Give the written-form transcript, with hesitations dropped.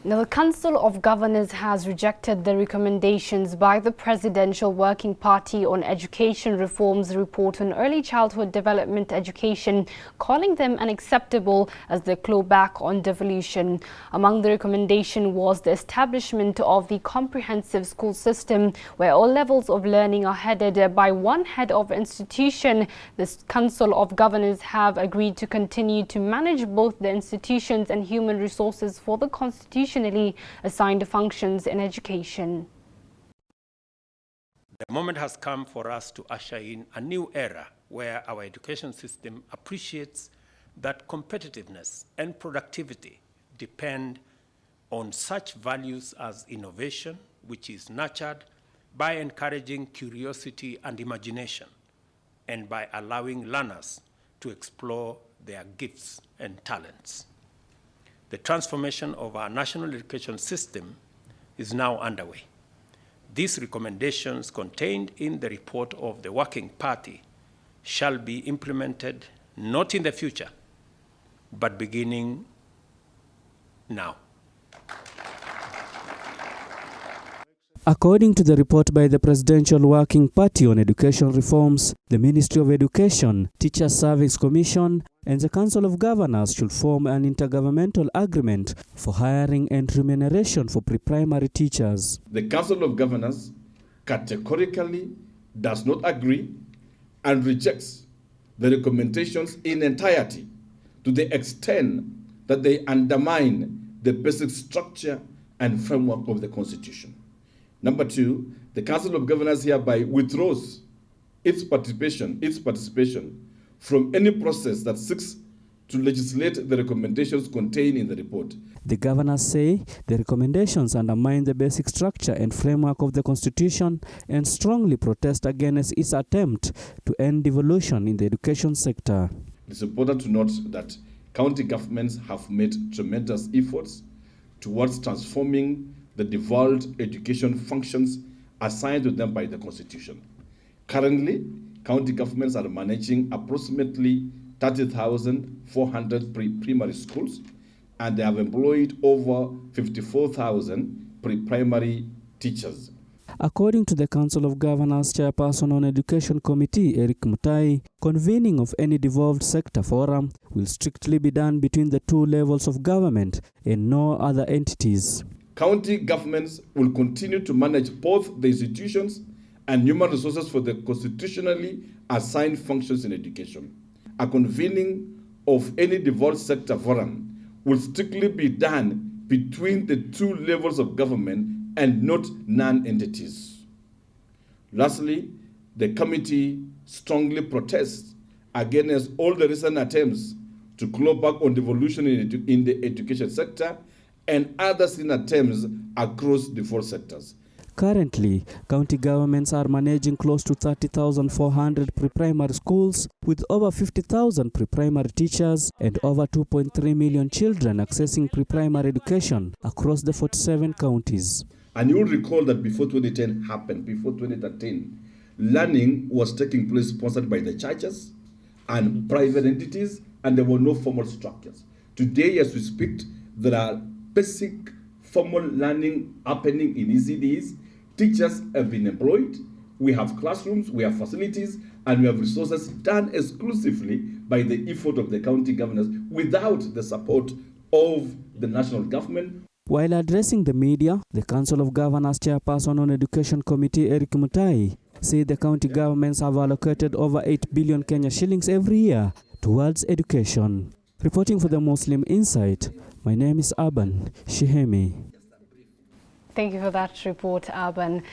Now, the Council of Governors has rejected the recommendations by the Presidential Working Party on Education Reforms report on early childhood development education, calling them unacceptable as they claw back on devolution. Among the recommendation was the establishment of the comprehensive school system, where all levels of learning are headed by one head of institution. The Council of Governors have agreed to continue to manage both the institutions and human resources for the constitutionally assigned functions in education. The moment has come for us to usher in a new era where our education system appreciates that competitiveness and productivity depend on such values as innovation, which is nurtured by encouraging curiosity and imagination, and by allowing learners to explore their gifts and talents. The transformation of our national education system is now underway. These recommendations contained in the report of the Working Party shall be implemented not in the future, but beginning now. According to the report by the Presidential Working Party on Education Reforms, the Ministry of Education, Teacher Service Commission, and the Council of Governors should form an intergovernmental agreement for hiring and remuneration for pre-primary teachers. The Council of Governors categorically does not agree and rejects the recommendations in entirety to the extent that they undermine the basic structure and framework of the Constitution. Number two, the Council of Governors hereby withdraws its participation from any process that seeks to legislate the recommendations contained in the report. The governors say the recommendations undermine the basic structure and framework of the Constitution and strongly protest against its attempt to end devolution in the education sector. It's important to note that county governments have made tremendous efforts towards transforming the devolved education functions assigned to them by the Constitution. Currently, county governments are managing approximately 30,400 primary schools, and they have employed over 54,000 pre-primary teachers. According to the Council of Governors Chairperson on Education Committee, Eric Mutai, convening of any devolved sector forum will strictly be done between the two levels of government and no other entities. County governments will continue to manage both the institutions and human resources for the constitutionally assigned functions in education. A convening of any devolved sector forum will strictly be done between the two levels of government and not non-entities. Lastly, the committee strongly protests against all the recent attempts to claw back on devolution in the education sector and other seen attempts across the four sectors. Currently, county governments are managing close to 30,400 pre-primary schools with over 50,000 pre-primary teachers and over 2.3 million children accessing pre-primary education across the 47 counties. And you'll recall that before 2010 happened, before 2013, learning was taking place sponsored by the churches and private entities, and there were no formal structures. Today, as we speak, there are basic formal learning happening in ECDs. Teachers have been employed. We have classrooms, we have facilities, and we have resources done exclusively by the effort of the county governors without the support of the national government. While addressing the media, the Council of Governors Chairperson on Education Committee, Eric Mutai, said the county governments have allocated over 8 billion Kenya shillings every year towards education. Reporting for the Muslim Insight, my name is Aban Shihemi. Thank you for that report, Aban.